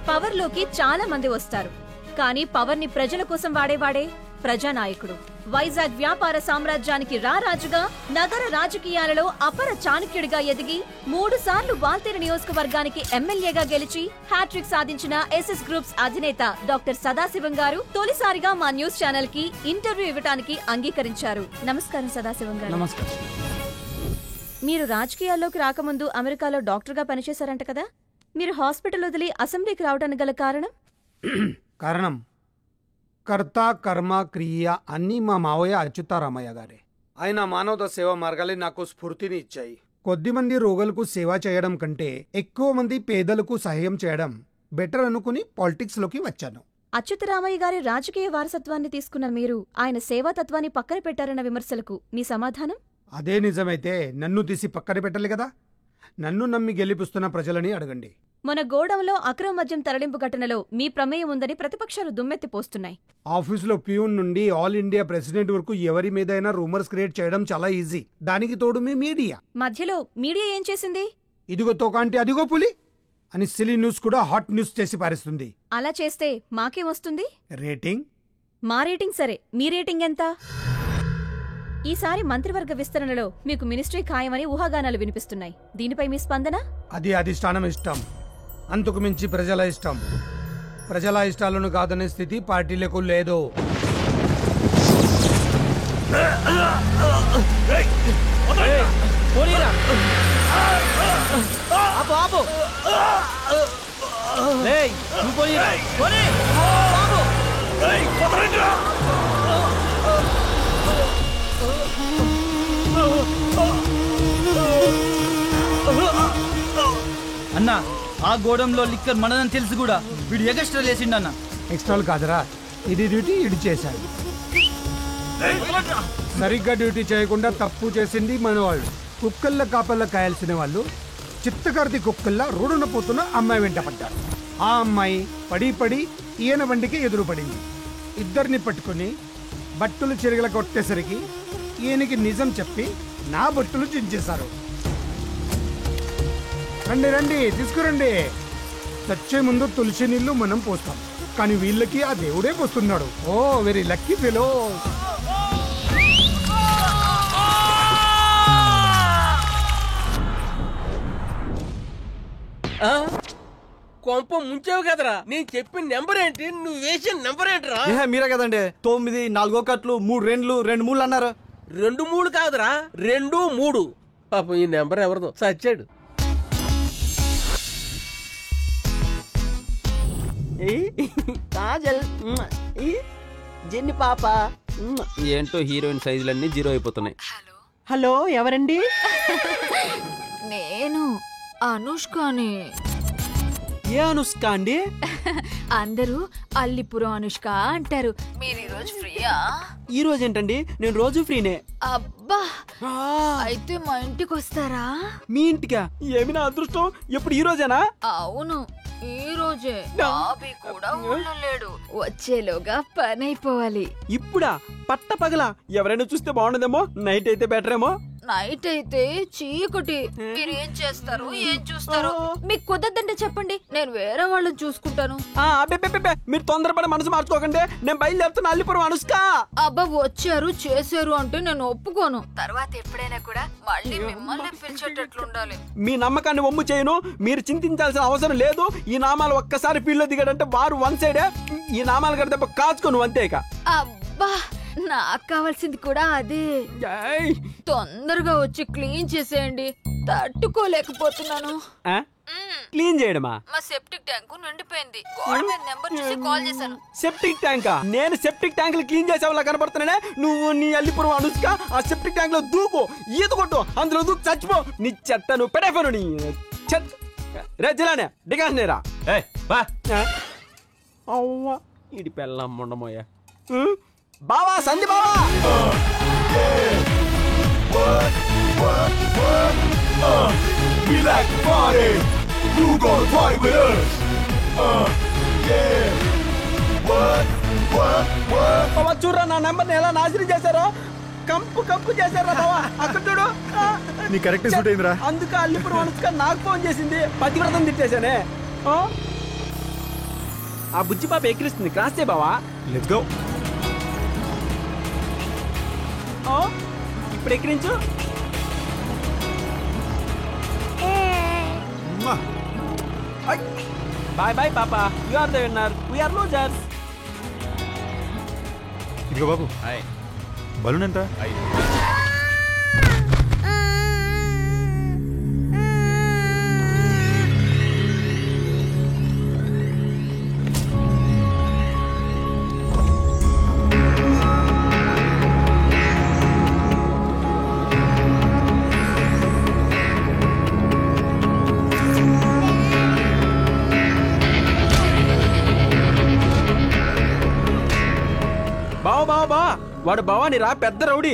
Power లోకి చాలా మంది వస్తారు, కానీ పవర్ ని ప్రజల కోసం వాడేవాడే ప్రజానాయకుడు. వైజాగ్ వ్యాపార సామ్రాజ్యానికి రారాజుగా, నగర రాజకీయాలలో అపర చాణక్యుడిగా ఎదిగి 3 సార్లు వాల్తేరు నియోజకవర్గానికి ఎమ్మెల్యేగా గెలిచి హ్యాట్రిక్ సాధించిన ఎస్ఎస్ గ్రూప్స్ అధినేత డాక్టర్ సదాశివం గారు తొలిసారిగా మా న్యూస్ ఛానల్ కి ఇంటర్వ్యూ ఇవ్వడానికి అంగీకరించారు. నమస్కారం సదాశివం గారు. నమస్కారం. మీరు రాజకీయాల్లోకి రాకముందు అమెరికాలో డాక్టర్గా పనిచేశారంట కదా, మీరు హాస్పిటల్ వదిలి అసెంబ్లీకి రావడానికి గల కారణం కర్త కర్మ క్రియ అన్నీ మా మావయ్య అచ్యుతారామయ్య గారే. ఆయన మానవత సేవా మార్గాలే నాకు స్ఫూర్తిని ఇచ్చాయి. కొద్దిమంది రోగులకు సేవ చేయడం కంటే ఎక్కువ మంది పేదలకు సహాయం చేయడం బెటర్ అనుకుని పాలిటిక్స్ లోకి వచ్చాను. అచ్యుతరామయ్య గారి రాజకీయ వారసత్వాన్ని తీసుకున్న మీరు ఆయన సేవాతత్వాన్ని పక్కన పెట్టారన్న విమర్శలకు మీ సమాధానం? అదే నిజమైతే నన్ను తీసి పక్కన పెట్టాలి కదా. నన్ను నమ్మి గెలిపిస్తున్న ప్రజలని అడగండి. మన గోడంలో అక్రమ మద్యం తరలింపు ఘటనలో మీ ప్రమేయం ఉందని ప్రతిపక్షాలు దుమ్మెత్తిపోస్తున్నాయి. ఆఫీసులో ప్యూన్ నుండి ఆల్ ఇండియా ప్రెసిడెంట్ వరకు ఎవరి మీదైనా రూమర్స్ క్రియేట్ చేయడం చాలా ఈజీ. దానికి తోడు మీ మీడియా. మధ్యలో మీడియా ఏం చేసింది? ఇదిగో తోకాంటి అదిగో పులి అని సిలీ న్యూస్ కూడా హాట్ న్యూస్ చేసి పారేస్తుంది. అలా చేస్తే మాకేమొస్తుంది? రేటింగ్. మా రేటింగ్ సరే, మీ రేటింగ్ ఎంత? ఈసారి మంత్రివర్గ విస్తరణలో మీకు మినిస్ట్రీ ఖాయమని ఊహాగానాలు వినిపిస్తున్నాయి. దీనిపై మీ స్పందన? అది అధిష్టానం ఇష్టం, అంతకు మించి ప్రజల ఇష్టం. ప్రజల ఇష్టాలను కాదనే స్థితి పార్టీలకు లేదు. అన్నా, ఆ గోడంలో లిక్కర్ మనదని తెలుసు కూడా వీడు ఎక్స్ట్రా లేచిండన్న. ఎక్స్ట్రాలు కాదరా, ఇది డ్యూటీ ఇడి చేశాడు. సరిగ్గా డ్యూటీ చేయకుండా తప్పు చేసింది మన వాళ్ళు. కుక్కల్ల కాపల్ల కాయాల్సిన వాళ్ళు చిత్తకార్తి కుక్కల్లా రోడ్డున పోతున్న అమ్మాయి వెంట పడ్డారు. ఆ అమ్మాయి పడి పడి ఈయన బండికి ఎదురు పడింది. ఇద్దరిని పట్టుకుని బట్టలు చెరిగల కొట్టేసరికి ఈయనకి నిజం చెప్పి నా బట్టలు చించేశారు. రండి రండి తీసుకురండి. చచ్చే ముందు తులసి నీళ్లు మనం పోస్తాం, కానీ వీళ్ళకి ఆ దేవుడే పోస్తున్నాడు. ఓ వెరీ లక్కీ ఫెలో. కొంప ముంచావు కదరా. నేను చెప్పిన నెంబర్ ఏంటి, నువ్వు వేసిన నెంబర్ ఏంటిరా? మీరే కదండి 9 4 కట్లు 3 2 2 3 అన్నారు. 2 3 కాదురా, 2 3. పాపం ఈ నెంబర్ ఎవరిదో సచ్చాడు. కాజల్, జెన్ని పాప. ఏంటో హీరోయిన్ సైజులన్నీ 0 అయిపోతున్నాయి. హలో, ఎవరండి? నేను అనుష్కని. ఏ అనుష్క అండి? అందరూ అల్లిపురం అనుష్క అంటారు. మీరు ఈరోజు ఫ్రీయా? ఈ రోజు ఏంటండి, నేను రోజు ఫ్రీనే. అబ్బా, అయితే మా ఇంటికి వస్తారా? మీ ఇంటికా? ఏమి నా అదృష్టం. ఎప్పుడు ఈ రోజేనా? అవును, ఈ రోజే. బాబీ కూడా ఉండలేడు. వచ్చేలోగా పని అయిపోవాలి. ఇప్పుడా? పట్ట పగల ఎవరైనా చూస్తే బాగుండదేమో. నైట్ అయితే బెటర్ ఏమో. నైట్ అయితే చీకటి. మీరు ఏం చేస్తారు, ఏం చూస్తారు? మీకు కుదరదంటే చెప్పండి, నేను వేరే వాళ్ళని చూసుకుంటాను. మీరు తొందరపడి మనసు మార్చుకోకండి. నేను బయలుదేరుతున్నా అల్లిపురం అనుష్క. అబ్బా, వచ్చారు చేశారు అంటే నేను ఒప్పుకోను. తర్వాత ఎప్పుడైనా కూడా మళ్ళీ మిమ్మల్ని పిలిచేటట్లుండాలి. మీ నమ్మకాన్ని వమ్ము చేయను. మీరు చింతించాల్సిన అవసరం లేదు. ఈ నామాలు ఒక్కసారి ఫీల్డ్ దిగాడంటే వారు వన్ సైడే. ఈ నామాలు కడితే కాచుకోను అంతేక. అబ్బా, నాకు కావాల్సింది కూడా అదే. తొందరగా వచ్చి క్లీన్ చేసేయండి, తట్టుకోలేకపోతున్నాను. క్లీన్ చేయడమా? మా సెప్టిక్ ట్యాంక్ నిండిపోయింది. గోడ మీద నెంబర్ చూసి కాల్ చేశాను. సెప్టిక్ ట్యాంకా? నేను సెప్టిక్ ట్యాంక్ క్లీన్ చేసేవాళ్ళ కనపడుతున్నానే. నువ్వు నీ అల్లిపురం అనుష్క ఆ సెప్టిక్ ట్యాంక్ లో దూకు, ఈత కొట్టు, అందులో దూకు చచ్చిపో. నీ చెత్త నువ్వు పెడేఫోను. నీ రజ్జలానే డిగానేరా. అవ్వా, ఇడి పెళ్ళం ఉండమోయా. బావా, సంధి బావా. చూడరా నా నెంబర్ ఎలా నాశనం చేశారో. కంపు కంపు చేశారా బావా. అక్కడ చూడు. నీ కరెక్ట్ సూట్ అయిందిరా. అందుకే అల్లిపురం అనుష్క నాకు ఫోన్ చేసింది. పతివ్రతం తిట్టేశానే. ఆ బుజ్జి పాప ఎక్కిరిస్తుంది క్రాస్ చేయ బావా. Let's go. ఇప్పుడు ఎక్కిరించు. బాయ్ బాయ్ పాపా, you are the winner, we are losers. ఇదిగో బాబు, బలూన్ ఎంత? వాడు భవాని రా, పెద్ద రౌడీ.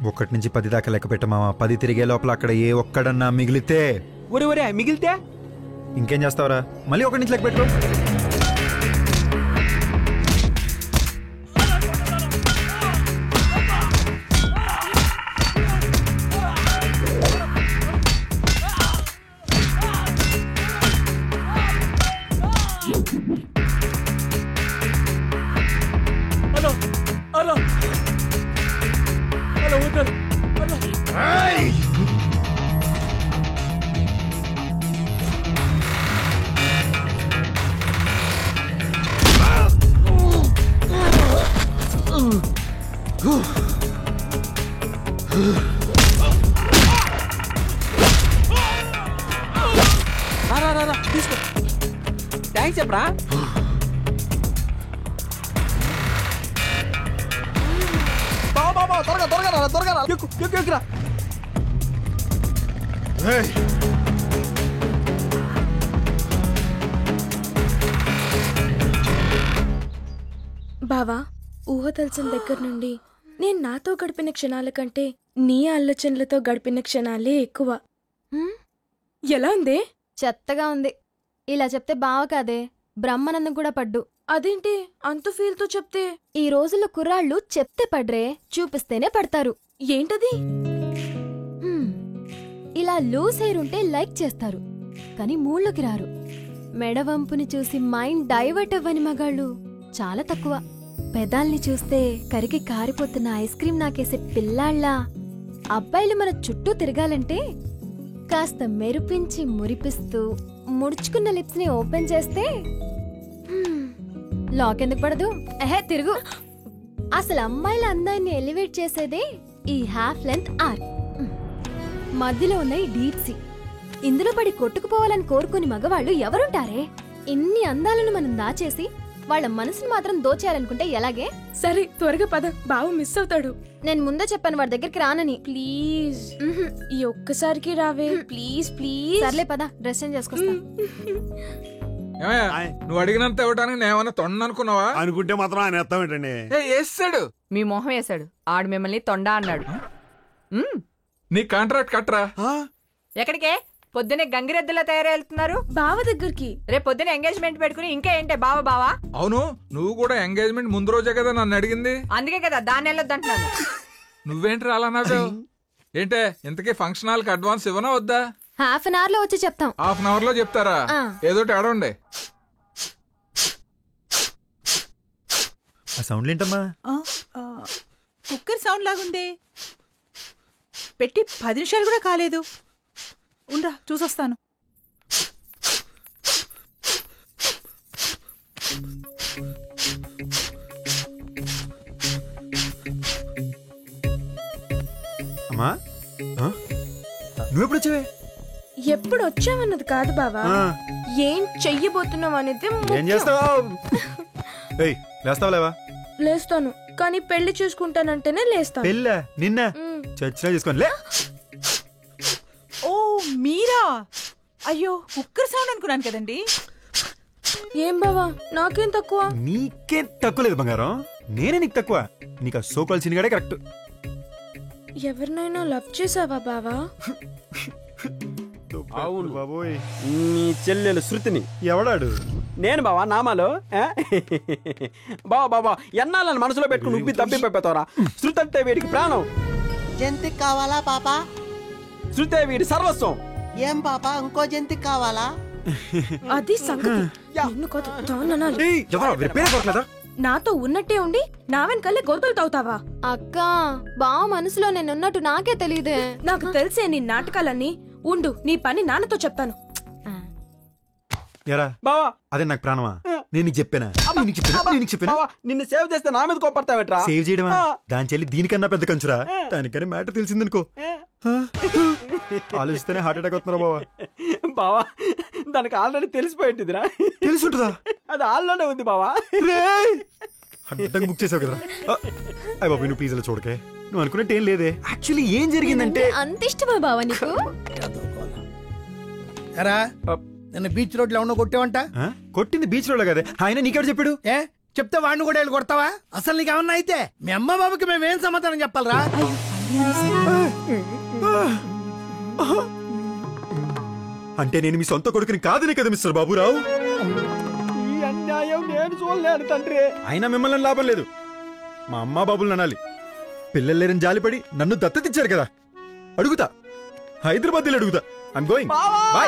1 నుంచి 10 దాకా లెక్క పెట్టమావా. 10 తిరిగే లోపల అక్కడ ఏ ఒక్కడన్నా మిగిలితే ఒరే మిగిలితే ఇంకేం చేస్తావరా? మళ్ళీ 1 నుంచి లెక్క పెట్టుకో. తీసుకో. థ్యాంక్స్ చెప్పరా. త్వరగా ఎక్కురా. బావా, ఊహ తెలిసిన దగ్గర నుండి నేను నాతో గడిపిన క్షణాల కంటే నీ ఆలోచనలతో గడిపిన క్షణాలే ఎక్కువ. ఎలా ఉంది? చెత్తగా ఉంది. ఇలా చెప్తే బావ కాదే, బ్రహ్మానందం కూడా పడ్డు. అదేంటి అంత ఫీల్తో చెప్తే? ఈ రోజుల్లో కుర్రాళ్ళు చెప్తే పడ్రే, చూపిస్తేనే పడతారు. ఏంటది? ఇలా లూజ్ హెయిర్ ఉంటే లైక్ చేస్తారు, కానీ మూళ్ళకి రారు. మెడవంపుని చూసి మైండ్ డైవర్ట్ అవ్వని మగాళ్ళు చాలా తక్కువ. పెదాల్ని చూస్తే కరిగి కారిపోతున్న ఐస్ క్రీం నాకేసే పిల్లాళ్ళ అబ్బాయిలు మన చుట్టూ తిరగాలంటే కాస్త మెరిపించి మురిపిస్తూ ముడుచుకున్న లిప్స్ ని ఓపెన్ చేస్తే లాక్ ఎందుకు పడదు? తిరుగు. అసలు అమ్మాయిల అందాన్ని ఎలివేట్ చేసేదే ఈ హాఫ్ లెంత్ ఆర్క్. మధ్యలో ఉన్న ఈ డీప్ సీ. ఇందులో పడి కొట్టుకుపోవాలని కోరుకుని మగవాళ్ళు ఎవరుంటారే? ఇన్ని అందాలను మనం దాచేసి వాళ్ళ మనసును మాత్రం దోచేయాలనుకుంటే ఎలాగే? సరే త్వరగా పద, బావ మిస్ అవుతాడు. నేను ముందే చెప్పాను వాడి దగ్గరికి రానని. ప్లీజ్ ఈ ఒక్కసారికి రావే, ప్లీజ్ ప్లీజ్. సర్లే పద, డ్రెస్ చేంజ్ చేసుకొస్తా. నువ్వు అడిగినంత ఇవ్వడానికి నేనేమన్నా తొండ అనుకున్నావా? అనుకుంటే మాత్రం ఆయన ఎత్తాం ఏంటండి? వేసాడు, మీ మొహం వేసాడు. ఆడు మిమ్మల్ని తొండ అన్నాడు. నీ కాంట్రాక్ట్ కట్టరా. ఎక్కడికే? పొద్దునే గంగిరెద్దులా తయారెళ్తున్నారు బావ దగ్గరికి. రేపు పొద్దున ఎంగేజ్మెంట్ పెట్టుకుని ఇంకా ఏంటే బావా? అవును, నువ్వు కూడా ఎంగేజ్మెంట్ ముందు రోజే కదా నన్ను అడిగింది. అందుకే కదా దాన్ని వెళ్ళొద్దంటున్నాను. నువ్వేంటి రాలా నాకు? ఏంటే ఇంతకీ ఫంక్షన్ హాల్కి అడ్వాన్స్ ఇవ్వనా వద్దా? హాఫ్ అన్ అవర్ లో వచ్చి చెప్తాం. హాఫ్ అన్ అవర్ లో చెప్తారా? ఏదో ఆడండి. ఆ సౌండ్లు ఏంటమ్మా? కుక్కర్ సౌండ్ లాగుంది. పెట్టి 10 నిమిషాలు కూడా కాలేదు. ఉండ్రా చూసొస్తాను. అమ్మా, నువ్వెప్పుడు వచ్చావే? ఎప్పుడు వచ్చావన్నది కాదు బావా, ఏం చెయ్యబోతున్నావు అనేది ఏం చేస్తావు? లేస్తావా లేవా? లేస్తాను, కానీ పెళ్లి చూసుకుంటానంటేనే లేస్తాను. పెళ్ళా? నిన్న చర్చిలో చేసుకోండి. లే. ఓ మీరా? అయ్యో కుక్కర్ సౌండ్ అనుకున్నాను కదండి. ఏం బావా, నాకేం తక్కువ? నీకేం తక్కువ లేదు బంగారం, నేనే నీకు తక్కువ. నీకు ఆ సోకాల్ సినిగాడే కరెక్ట్. ఎవరినైనా లవ్ చేసావా బావా? అవును బాబోయ్, నీ చెల్లెలు శృతిని. ఎవడాడు? నేను బావా, నామాలో. బావా ఎన్నాళ్ళని మనసులో పెట్టుకుని ఉబ్బి తప్పి పెడతావరా? శృతి అంటే వీడికి ప్రాణం. జంతికి కావాలా పాపా? శృతే వీడి సర్వస్వం. ఏం పాపా, ఇంకో జంతికి కావాలా? అది సంగతి. నిన్ను కాదు, దాన్ని అనాలి. ఏయ్, ఎవరా? వీరి పేరే కొట్టలేదా? నాతో ఉన్నట్టే ఉండి నా వెనకాలే గోతులు తవ్వుతావా? అక్క బావ మనసులో నేనున్నట్టు నాకే తెలియదే. నాకు తెలిసే నీ నాటకాలన్నీ. ఉండు, నీ పని నాన్నతో చెప్తాను. ఎరా బావా అదే నాకు ప్రాణమా? నేను నీకు చెప్పానా? బావా నిన్ను సేవ్ చేస్తే నా మీద కోపడతావేట్రా? సేవ్ చేయడమా? దాని చెల్లి దీనికన్నా పెద్ద కంచురా. దానికని మ్యాటర్ తెలిసిందనుకో, ఆలోచిస్తేనే హార్ట్ అటాక్ వస్తున్నారా బావా. బావా దానికి ఆల్రెడీ తెలిసిపోయింటిదిరా. తెలుసుంటుందా? అది ఆల్లోనే ఉంది బావా. అడ్డంగా బుక్ చేసావు కదరా. అయ్య బాబు, నువ్వు ప్లీజ్ అలా చూడకే. నువ్వు అనుకున్నట్టు ఏం లేదే. యాక్చువల్లీ ఏం జరిగిందంటే, అంత ఇష్టమా బావ నీకు? ఎరా నిన్న బీచ్ రోడ్ లో ఉన్న కొట్టేవంట? కొట్టింది బీచ్ రోడ్ కదే. ఆయన నీకెవరు చెప్పాడు? ఏ చెప్తే వాడిని కూడా వెళ్ళి కొడతావా? అసలు నీకేమన్నా అయితే మీ అమ్మ బాబుకి మేమేం సమాధానం చెప్పాలరా? అంటే నేను మీ సొంత కొడుకుని కాదనే కదా మిస్టర్ బాబురావు. ఈ అన్యాయం నేను చూడలేను తండ్రి. అయినా మిమ్మల్ని లాభం లేదు. మా అమ్మా బాబులు అనాలి. పిల్లలు లేరని జాలిపడి నన్ను దత్తతిచ్చారు కదా. అడుగుతా, హైదరాబాద్ వెళ్ళి అడుగుతా. I'm going. బై.